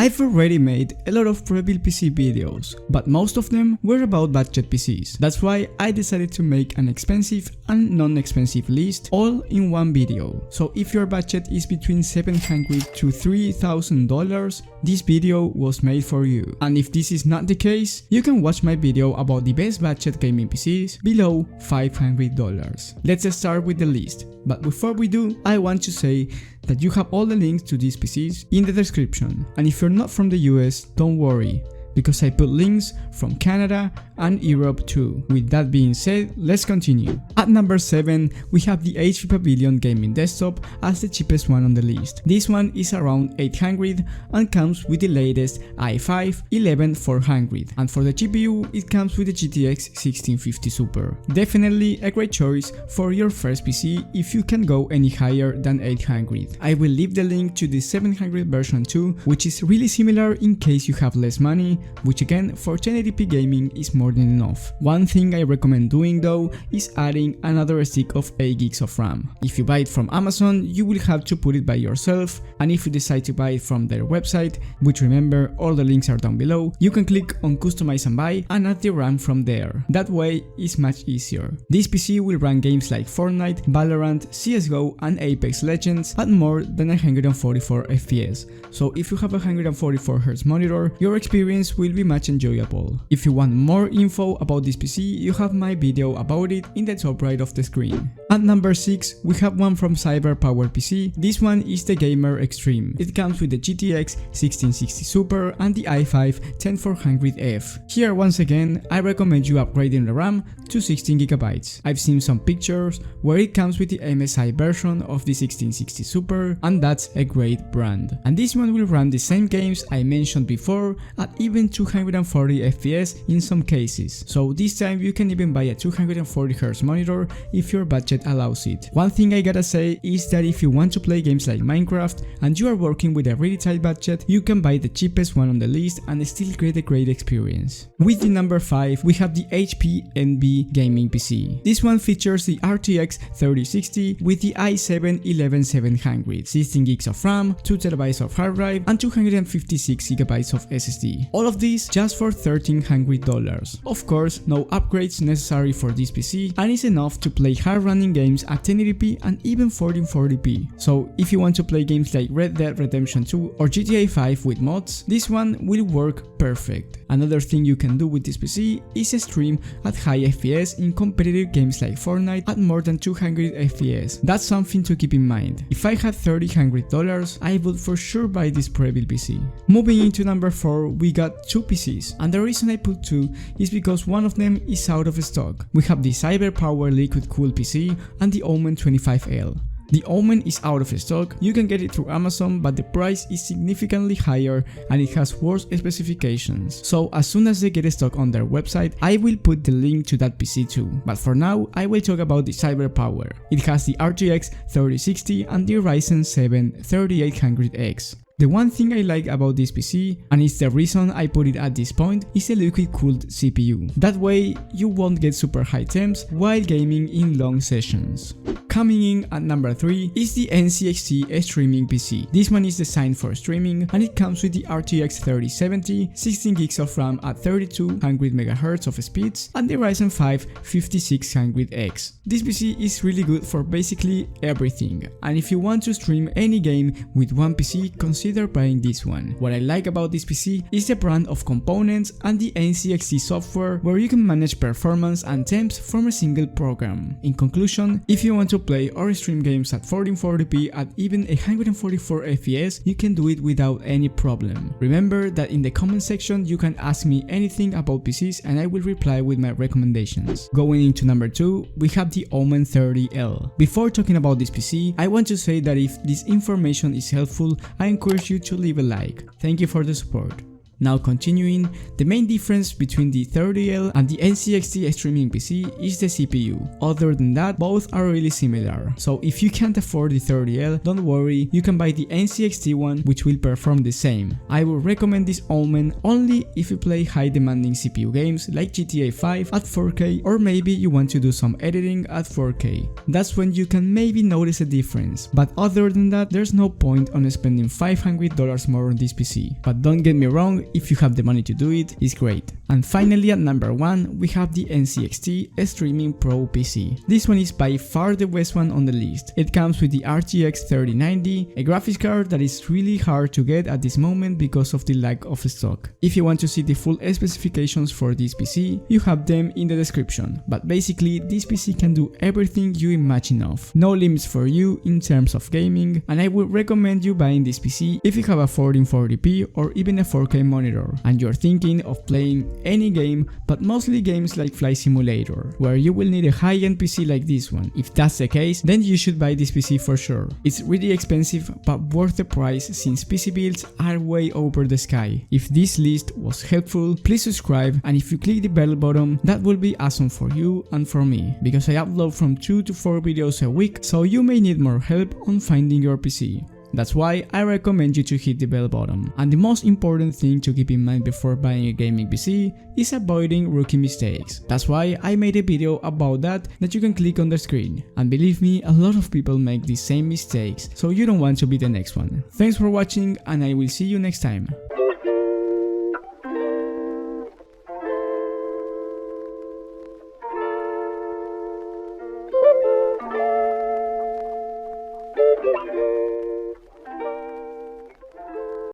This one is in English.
I've already made a lot of Prebuilt PC videos, but most of them were about budget PCs. That's why I decided to make an expensive and non-expensive list all in one video. So if your budget is between $700 to $3,000, this video was made for you. And if this is not the case, you can watch my video about the best budget gaming PCs below $500. Let's start with the list. But before we do, I want to say that you have all the links to these PCs in the description. And if you're not from the US, don't worry, because I put links from Canada and Europe too. With that being said, let's continue. At number 7, we have the HP Pavilion gaming desktop as the cheapest one on the list. This one is around $800 and comes with the latest i5-11400, and for the GPU it comes with the GTX 1650 Super. Definitely a great choice for your first PC if you can go any higher than $800. I will leave the link to the 700 version too, which is really similar in case you have less money, which again for 1080p gaming is more than enough. One thing I recommend doing though is adding another stick of 8 gigs of RAM. If you buy it from Amazon, you will have to put it by yourself, and if you decide to buy it from their website, which remember all the links are down below, you can click on customize and buy and add the RAM from there. That way it's much easier. This PC will run games like Fortnite, Valorant, CSGO and Apex Legends at more than 144 FPS. So if you have a 144Hz monitor, your experience will be much enjoyable. If you want more info about this PC, you have my video about it in the top right of the screen. At number 6, we have one from CyberpowerPC. This one is the Gamer Extreme. It comes with the GTX 1660 Super and the i5-10400F. Here once again, I recommend you upgrading the RAM to 16GB. I've seen some pictures where it comes with the MSI version of the 1660 Super, and that's a great brand. And this one will run the same games I mentioned before at even 240 FPS in some cases. So this time you can even buy a 240Hz monitor if your budget allows it. One thing I gotta say is that if you want to play games like Minecraft and you are working with a really tight budget, you can buy the cheapest one on the list and still get a great experience. With the number 5, we have the HP Gaming PC. This one features the RTX 3060 with the i7-11700, 16 gigs of RAM, 2TB of hard drive and 256GB of SSD. All of these just for $1,300. Of course, no upgrades necessary for this PC, and it's enough to play hard running games at 1080p and even 1440p. So if you want to play games like Red Dead Redemption 2 or GTA 5 with mods, this one will work perfect. Another thing you can do with this PC is stream at high FPS in competitive games like Fortnite at more than 200 FPS. That's something to keep in mind. If I had $300, I would for sure buy this Prebuilt PC. Moving into number 4, we got two PCs, and the reason I put two is because one of them is out of stock. We have the CyberPower Liquid Cooled PC and the Omen 25L. The Omen is out of stock. You can get it through Amazon, but the price is significantly higher and it has worse specifications. So as soon as they get stock on their website, I will put the link to that PC too. But for now, I will talk about the CyberPower. It has the RTX 3060 and the Ryzen 7 3800X. The one thing I like about this PC, and it's the reason I put it at this point, is a liquid cooled CPU. That way you won't get super high temps while gaming in long sessions. Coming in at number 3 is the NCXT Streaming PC. This one is designed for streaming and it comes with the RTX 3070, 16 gigs of RAM at 3200MHz of speeds and the Ryzen 5 5600X. This PC is really good for basically everything, and if you want to stream any game with one PC, consider buying this one. What I like about this PC is the brand of components and the NCXT software where you can manage performance and temps from a single program. In conclusion, if you want to play or stream games at 1440p at even 144 FPS, you can do it without any problem. Remember that in the comment section you can ask me anything about PCs and I will reply with my recommendations. Going into number 2, we have the Omen 30L. Before talking about this PC, I want to say that if this information is helpful, I encourage you to leave a like. Thank you for the support. Now continuing, the main difference between the 30L and the NCXT Streaming PC is the CPU. Other than that, both are really similar. So if you can't afford the 30L, don't worry, you can buy the NCXT one, which will perform the same. I would recommend this Omen only if you play high demanding CPU games like GTA 5 at 4K, or maybe you want to do some editing at 4K. That's when you can maybe notice a difference, but other than that, there's no point on spending $500 more on this PC. But don't get me wrong, if you have the money to do it, it's great. And finally at number 1, we have the NCXT Streaming Pro PC. This one is by far the best one on the list. It comes with the RTX 3090, a graphics card that is really hard to get at this moment because of the lack of stock. If you want to see the full specifications for this PC, you have them in the description. But basically, this PC can do everything you imagine of. No limits for you in terms of gaming, and I would recommend you buying this PC if you have a 1440p or even a 4K monitor, and you're thinking of playing any game, but mostly games like Flight Simulator, where you will need a high-end PC like this one. If that's the case, then you should buy this PC for sure. It's really expensive, but worth the price since PC builds are way over the sky. If this list was helpful, please subscribe, and if you click the bell button, that will be awesome for you and for me, because I upload from 2 to 4 videos a week, so you may need more help on finding your PC. That's why I recommend you to hit the bell button. And the most important thing to keep in mind before buying a gaming PC is avoiding rookie mistakes. That's why I made a video about that you can click on the screen. And believe me, a lot of people make the same mistakes, so you don't want to be the next one. Thanks for watching, and I will see you next time. Thank you.